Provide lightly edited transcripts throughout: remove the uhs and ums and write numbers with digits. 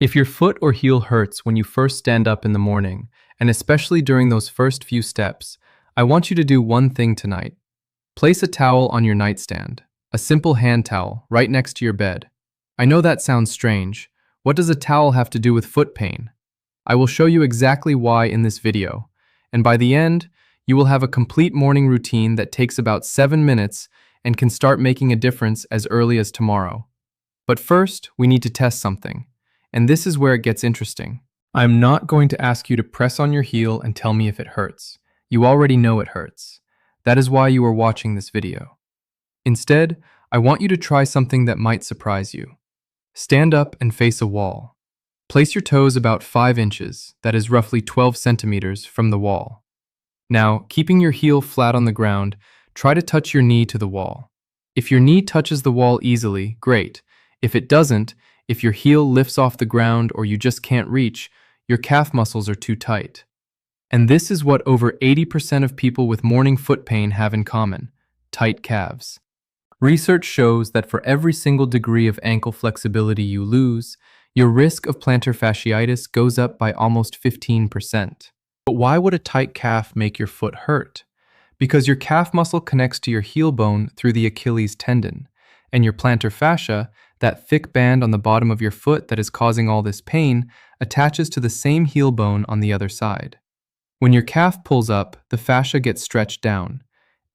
If your foot or heel hurts when you first stand up in the morning, and especially during those first few steps, I want you to do one thing tonight. Place a towel on your nightstand, a simple hand towel right next to your bed. I know that sounds strange. What does a towel have to do with foot pain? I will show you exactly why in this video, and by the end, you will have a complete morning routine that takes about 7 minutes and can start making a difference as early as tomorrow. But first, we need to test something. And this is where it gets interesting. I'm not going to ask you to press on your heel and tell me if it hurts. You already know it hurts. That is why you are watching this video. Instead, I want you to try something that might surprise you. Stand up and face a wall. Place your toes about 5 inches, that is roughly 12 centimeters, from the wall. Now, keeping your heel flat on the ground, try to touch your knee to the wall. If your knee touches the wall easily, great. If it doesn't, if your heel lifts off the ground or you just can't reach, your calf muscles are too tight. And this is what over 80% of people with morning foot pain have in common: tight calves. Research shows that for every single degree of ankle flexibility you lose, your risk of plantar fasciitis goes up by almost 15%. But why would a tight calf make your foot hurt? Because your calf muscle connects to your heel bone through the Achilles tendon, and your plantar fascia, that thick band on the bottom of your foot that is causing all this pain, attaches to the same heel bone on the other side. When your calf pulls up, the fascia gets stretched down.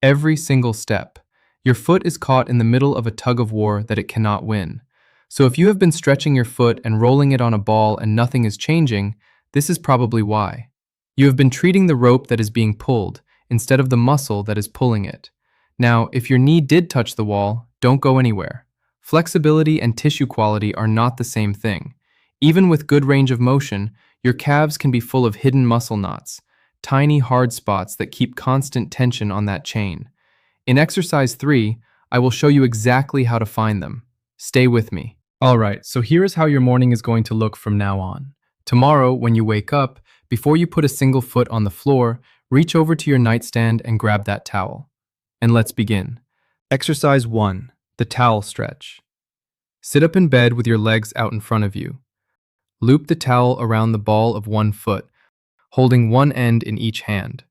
Every single step. Your foot is caught in the middle of a tug-of-war that it cannot win. So if you have been stretching your foot and rolling it on a ball and nothing is changing, this is probably why. You have been treating the rope that is being pulled instead of the muscle that is pulling it. Now, if your knee did touch the wall, don't go anywhere. Flexibility and tissue quality are not the same thing. Even with good range of motion, your calves can be full of hidden muscle knots, tiny hard spots that keep constant tension on that chain. In exercise 3, I will show you exactly how to find them. Stay with me. Alright, so here is how your morning is going to look from now on. Tomorrow, when you wake up, before you put a single foot on the floor, reach over to your nightstand and grab that towel. And let's begin. Exercise 1. The towel stretch. Sit up in bed with your legs out in front of you. Loop the towel around the ball of one foot, holding one end in each hand.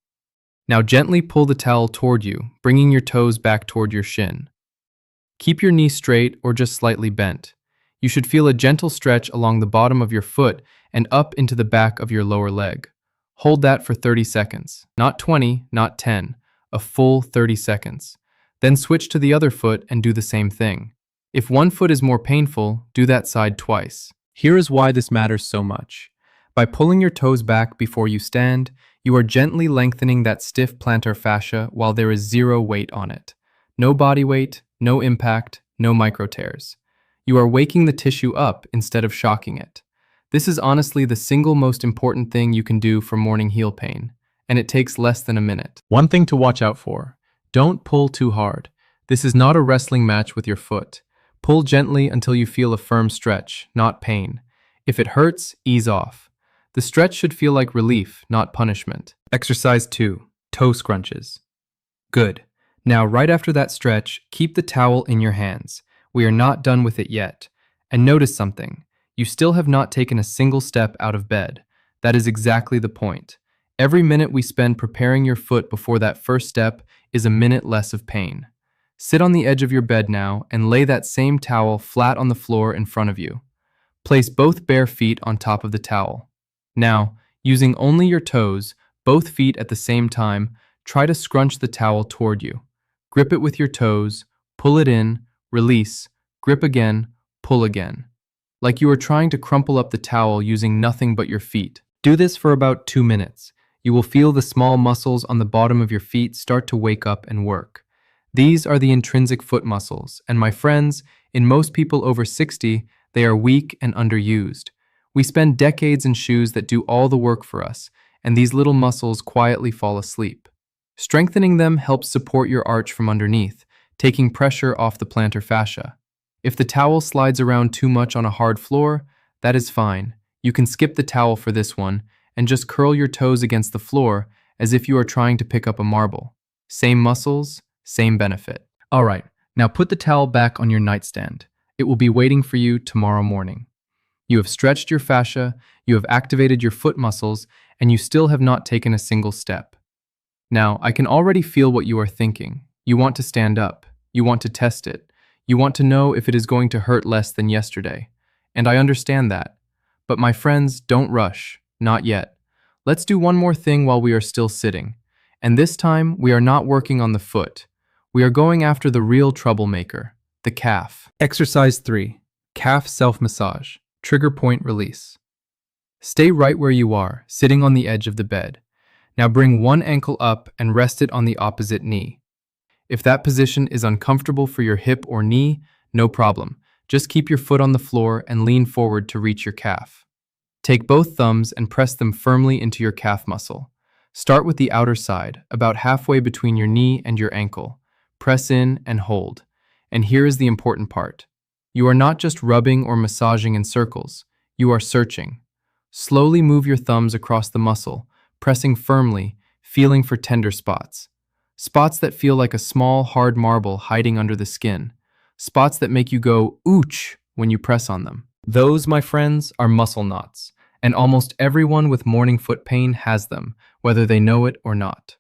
Now gently pull the towel toward you, bringing your toes back toward your shin. Keep your knee straight or just slightly bent. You should feel a gentle stretch along the bottom of your foot and up into the back of your lower leg. Hold that for 30 seconds. Not 20, not 10. A full 30 seconds. Then switch to the other foot and do the same thing. If one foot is more painful, do that side twice. Here is why this matters so much. By pulling your toes back before you stand, you are gently lengthening that stiff plantar fascia while there is zero weight on it. No body weight, no impact, no micro tears. You are waking the tissue up instead of shocking it. This is honestly the single most important thing you can do for morning heel pain, and it takes less than a minute. One thing to watch out for: don't pull too hard. This is not a wrestling match with your foot. Pull gently until you feel a firm stretch, not pain. If it hurts, ease off. The stretch should feel like relief, not punishment. Exercise 2. Toe scrunches. Good. Now, right after that stretch, keep the towel in your hands. We are not done with it yet. And notice something. You still have not taken a single step out of bed. That is exactly the point. Every minute we spend preparing your foot before that first step is a minute less of pain. Sit on the edge of your bed now and lay that same towel flat on the floor in front of you. Place both bare feet on top of the towel. Now, using only your toes, both feet at the same time, try to scrunch the towel toward you. Grip it with your toes, pull it in, release, grip again, pull again. Like you are trying to crumple up the towel using nothing but your feet. Do this for about 2 minutes. You will feel the small muscles on the bottom of your feet start to wake up and work. These are the intrinsic foot muscles, and my friends, in most people over 60, they are weak and underused. We spend decades in shoes that do all the work for us, and these little muscles quietly fall asleep. Strengthening them helps support your arch from underneath, taking pressure off the plantar fascia. If the towel slides around too much on a hard floor, that is fine. You can skip the towel for this one and just curl your toes against the floor as if you are trying to pick up a marble. Same muscles, same benefit. Alright, now put the towel back on your nightstand. It will be waiting for you tomorrow morning. You have stretched your fascia, you have activated your foot muscles, and you still have not taken a single step. Now, I can already feel what you are thinking. You want to stand up. You want to test it. You want to know if it is going to hurt less than yesterday. And I understand that. But my friends, don't rush. Not yet. Let's do one more thing while we are still sitting. And this time, we are not working on the foot. We are going after the real troublemaker, the calf. Exercise 3. Calf self-massage. Trigger point release. Stay right where you are, sitting on the edge of the bed. Now bring one ankle up and rest it on the opposite knee. If that position is uncomfortable for your hip or knee, no problem. Just keep your foot on the floor and lean forward to reach your calf. Take both thumbs and press them firmly into your calf muscle. Start with the outer side, about halfway between your knee and your ankle. Press in and hold. And here is the important part. You are not just rubbing or massaging in circles. You are searching. Slowly move your thumbs across the muscle, pressing firmly, feeling for tender spots. Spots that feel like a small, hard marble hiding under the skin. Spots that make you go, ooch, when you press on them. Those, my friends, are muscle knots, and almost everyone with morning foot pain has them, whether they know it or not.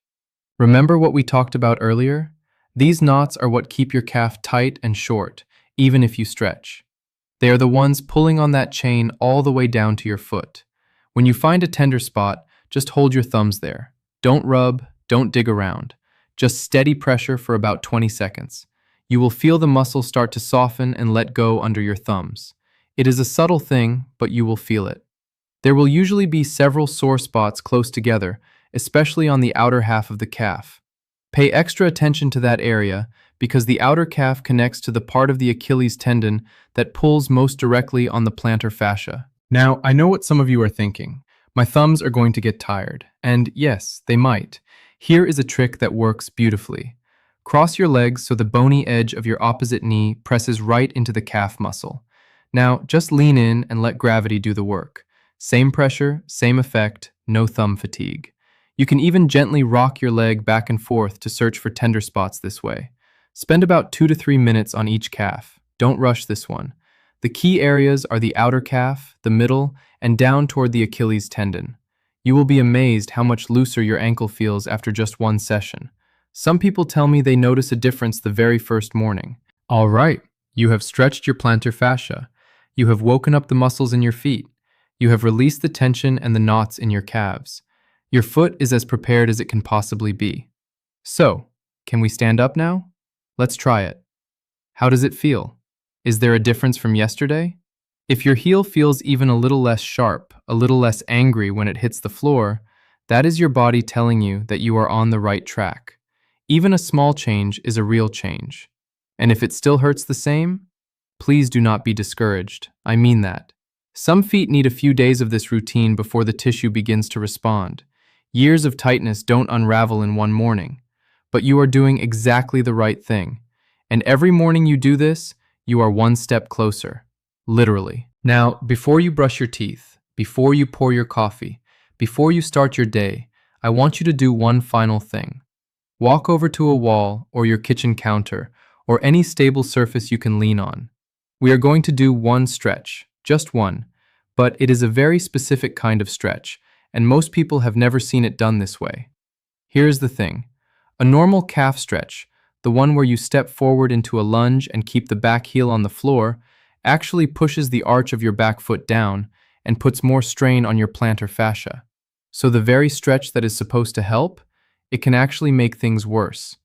Remember what we talked about earlier? These knots are what keep your calf tight and short, even if you stretch. They are the ones pulling on that chain all the way down to your foot. When you find a tender spot, just hold your thumbs there. Don't rub, don't dig around. Just steady pressure for about 20 seconds. You will feel the muscle start to soften and let go under your thumbs. It is a subtle thing, but you will feel it. There will usually be several sore spots close together, especially on the outer half of the calf. Pay extra attention to that area because the outer calf connects to the part of the Achilles tendon that pulls most directly on the plantar fascia. Now, I know what some of you are thinking. My thumbs are going to get tired. And yes, they might. Here is a trick that works beautifully. Cross your legs so the bony edge of your opposite knee presses right into the calf muscle. Now, just lean in and let gravity do the work. Same pressure, same effect, no thumb fatigue. You can even gently rock your leg back and forth to search for tender spots this way. Spend about 2 to 3 minutes on each calf. Don't rush this one. The key areas are the outer calf, the middle, and down toward the Achilles tendon. You will be amazed how much looser your ankle feels after just one session. Some people tell me they notice a difference the very first morning. All right, you have stretched your plantar fascia. You have woken up the muscles in your feet. You have released the tension and the knots in your calves. Your foot is as prepared as it can possibly be. So, can we stand up now? Let's try it. How does it feel? Is there a difference from yesterday? If your heel feels even a little less sharp, a little less angry when it hits the floor, that is your body telling you that you are on the right track. Even a small change is a real change. And if it still hurts the same, please do not be discouraged. I mean that. Some feet need a few days of this routine before the tissue begins to respond. Years of tightness don't unravel in one morning. But you are doing exactly the right thing. And every morning you do this, you are one step closer. Literally. Now, before you brush your teeth, before you pour your coffee, before you start your day, I want you to do one final thing. Walk over to a wall or your kitchen counter or any stable surface you can lean on. We are going to do one stretch, just one, but it is a very specific kind of stretch, and most people have never seen it done this way. Here's the thing. A normal calf stretch, the one where you step forward into a lunge and keep the back heel on the floor, actually pushes the arch of your back foot down and puts more strain on your plantar fascia. So the very stretch that is supposed to help, it can actually make things worse.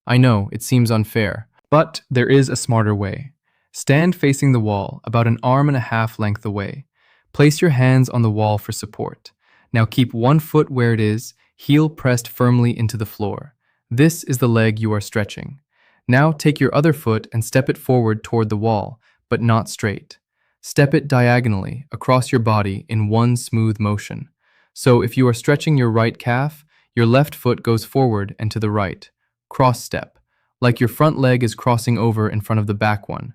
I know, it seems unfair, but there is a smarter way. Stand facing the wall, about 1.5 arms length away. Place your hands on the wall for support. Now keep one foot where it is, heel pressed firmly into the floor. This is the leg you are stretching. Now take your other foot and step it forward toward the wall, but not straight. Step it diagonally across your body in one smooth motion. So if you are stretching your right calf, your left foot goes forward and to the right. Cross step, like your front leg is crossing over in front of the back one.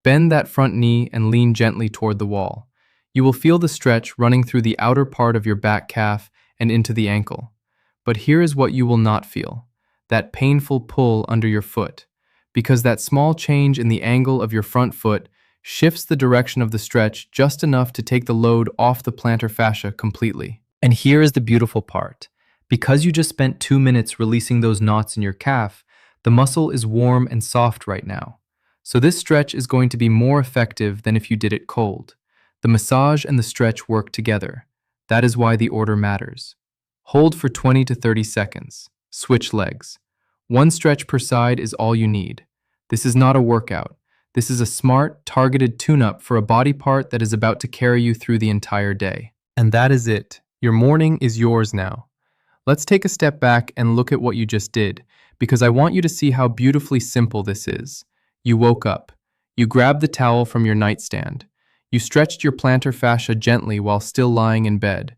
Bend that front knee and lean gently toward the wall. You will feel the stretch running through the outer part of your back calf and into the ankle. But here is what you will not feel. That painful pull under your foot. Because that small change in the angle of your front foot shifts the direction of the stretch just enough to take the load off the plantar fascia completely. And here is the beautiful part. Because you just spent 2 minutes releasing those knots in your calf, the muscle is warm and soft right now. So this stretch is going to be more effective than if you did it cold. The massage and the stretch work together. That is why the order matters. Hold for 20 to 30 seconds. Switch legs. One stretch per side is all you need. This is not a workout. This is a smart, targeted tune-up for a body part that is about to carry you through the entire day. And that is it. Your morning is yours now. Let's take a step back and look at what you just did, because I want you to see how beautifully simple this is. You woke up. You grabbed the towel from your nightstand. You stretched your plantar fascia gently while still lying in bed.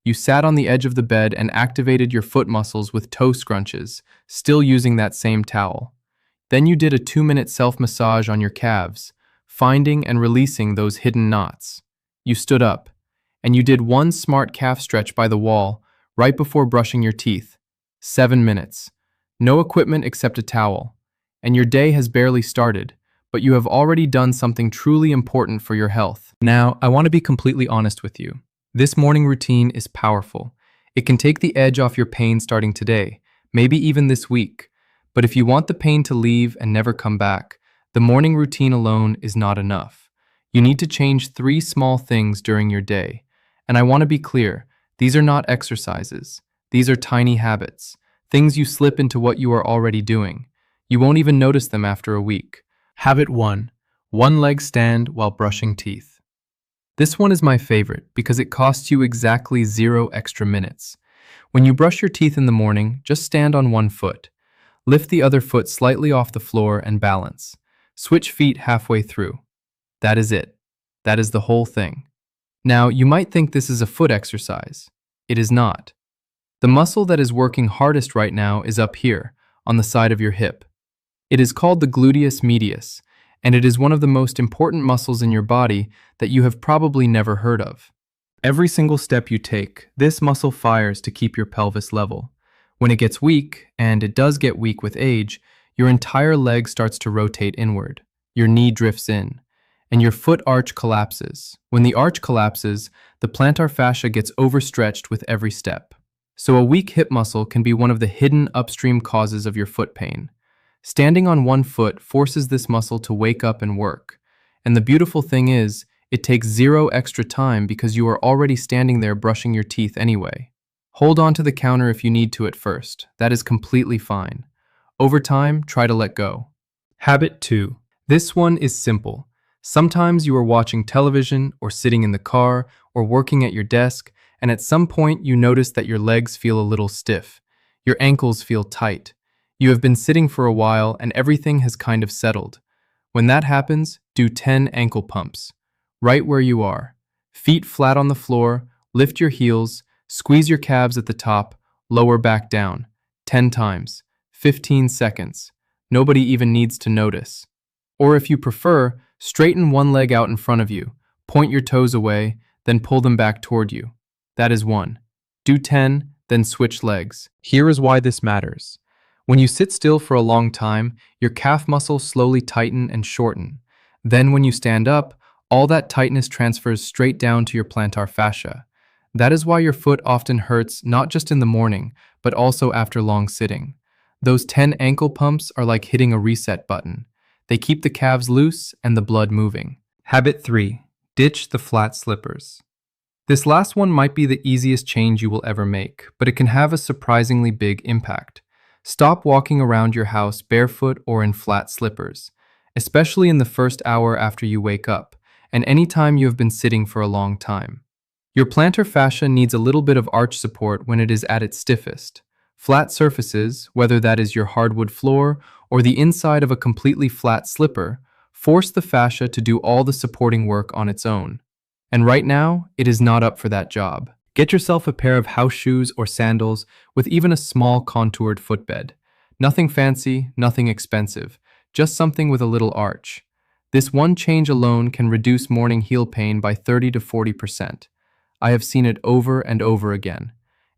You sat on the edge of the bed and activated your foot muscles with toe scrunches, still using that same towel. Then you did a 2-minute self-massage on your calves, finding and releasing those hidden knots. You stood up, and you did one smart calf stretch by the wall right before brushing your teeth. 7 minutes. No equipment except a towel. And your day has barely started, but you have already done something truly important for your health. Now, I want to be completely honest with you. This morning routine is powerful. It can take the edge off your pain starting today, maybe even this week. But if you want the pain to leave and never come back, the morning routine alone is not enough. You need to change 3 small things during your day. And I want to be clear, these are not exercises. These are tiny habits, things you slip into what you are already doing. You won't even notice them after a week. Habit 1. One leg stand while brushing teeth. This one is my favorite because it costs you exactly 0 extra minutes. When you brush your teeth in the morning, just stand on one foot. Lift the other foot slightly off the floor and balance. Switch feet halfway through. That is it. That is the whole thing. Now, you might think this is a foot exercise. It is not. The muscle that is working hardest right now is up here, on the side of your hip. It is called the gluteus medius, and it is one of the most important muscles in your body that you have probably never heard of. Every single step you take, this muscle fires to keep your pelvis level. When it gets weak, and it does get weak with age, your entire leg starts to rotate inward. Your knee drifts in, and your foot arch collapses. When the arch collapses, the plantar fascia gets overstretched with every step. So a weak hip muscle can be one of the hidden upstream causes of your foot pain. Standing on one foot forces this muscle to wake up and work. And the beautiful thing is, it takes 0 extra time because you are already standing there brushing your teeth anyway. Hold on to the counter if you need to at first. That is completely fine. Over time, try to let go. Habit 2. This one is simple. Sometimes you are watching television or sitting in the car or working at your desk, and at some point you notice that your legs feel a little stiff. Your ankles feel tight. You have been sitting for a while and everything has kind of settled. When that happens, do 10 ankle pumps. Right where you are. Feet flat on the floor, lift your heels, squeeze your calves at the top, lower back down. 10 times. 15 seconds. Nobody even needs to notice. Or if you prefer, straighten one leg out in front of you, point your toes away, then pull them back toward you. That is 1. Do 10, then switch legs. Here is why this matters. When you sit still for a long time, your calf muscles slowly tighten and shorten. Then when you stand up, all that tightness transfers straight down to your plantar fascia. That is why your foot often hurts not just in the morning, but also after long sitting. Those 10 ankle pumps are like hitting a reset button. They keep the calves loose and the blood moving. Habit 3. Ditch the flat slippers. This last one might be the easiest change you will ever make, but it can have a surprisingly big impact. Stop walking around your house barefoot or in flat slippers, especially in the first hour after you wake up, and anytime you have been sitting for a long time. Your plantar fascia needs a little bit of arch support when it is at its stiffest. Flat surfaces, whether that is your hardwood floor or the inside of a completely flat slipper, force the fascia to do all the supporting work on its own. And right now, it is not up for that job. Get yourself a pair of house shoes or sandals with even a small contoured footbed. Nothing fancy, nothing expensive, just something with a little arch. This one change alone can reduce morning heel pain by 30 to 40%. I have seen it over and over again.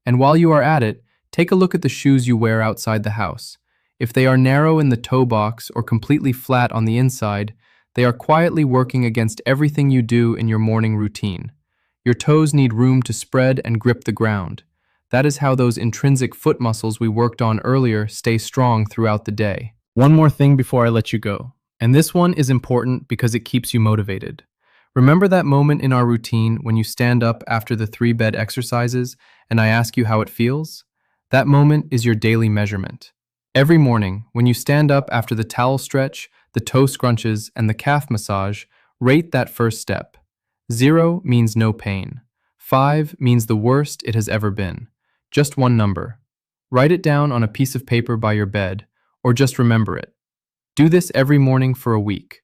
And while you are at it, take a look at the shoes you wear outside the house. If they are narrow in the toe box or completely flat on the inside, They are quietly working against everything you do in your morning routine. Your toes need room to spread and grip the ground. That is how those intrinsic foot muscles we worked on earlier stay strong throughout the day. One more thing before I let you go, and this one is important because it keeps you motivated. Remember that moment in our routine when you stand up after the 3 bed exercises and I ask you how it feels? That moment is your daily measurement. Every morning, when you stand up after the towel stretch, the toe scrunches, and the calf massage, rate that first step. 0 means no pain. 5 means the worst it has ever been. Just one number. Write it down on a piece of paper by your bed, or just remember it. Do this every morning for a week.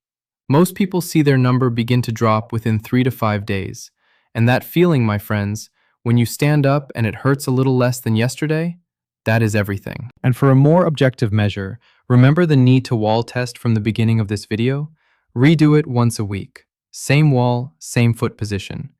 Most people see their number begin to drop within 3 to 5 days. And that feeling, my friends, when you stand up and it hurts a little less than yesterday, that is everything. And for a more objective measure, remember the knee to wall test from the beginning of this video? Redo it once a week. Same wall, same foot position.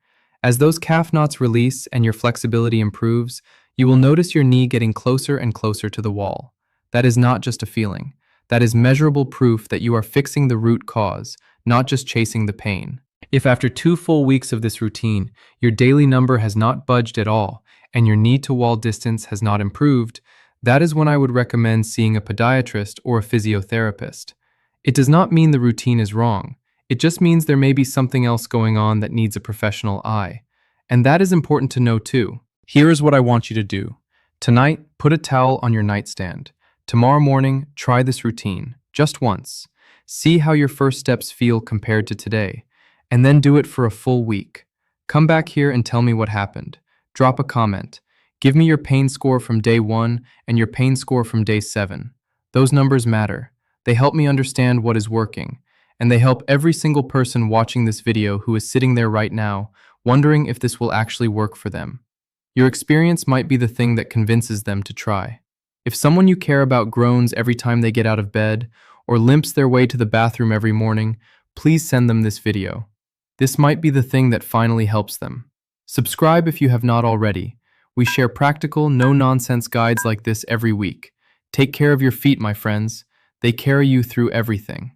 As those calf knots release and your flexibility improves, you will notice your knee getting closer and closer to the wall. That is not just a feeling. That is measurable proof that you are fixing the root cause, not just chasing the pain. If after 2 full weeks of this routine, your daily number has not budged at all, and your knee-to-wall distance has not improved, that is when I would recommend seeing a podiatrist or a physiotherapist. It does not mean the routine is wrong. It just means there may be something else going on that needs a professional eye. And that is important to know too. Here is what I want you to do. Tonight, put a towel on your nightstand. Tomorrow morning, try this routine, just once. See how your first steps feel compared to today, and then do it for a full week. Come back here and tell me what happened. Drop a comment. Give me your pain score from day 1 and your pain score from day 7. Those numbers matter. They help me understand what is working, and they help every single person watching this video who is sitting there right now, wondering if this will actually work for them. Your experience might be the thing that convinces them to try. If someone you care about groans every time they get out of bed, or limps their way to the bathroom every morning, please send them this video. This might be the thing that finally helps them. Subscribe if you have not already. We share practical, no-nonsense guides like this every week. Take care of your feet, my friends. They carry you through everything.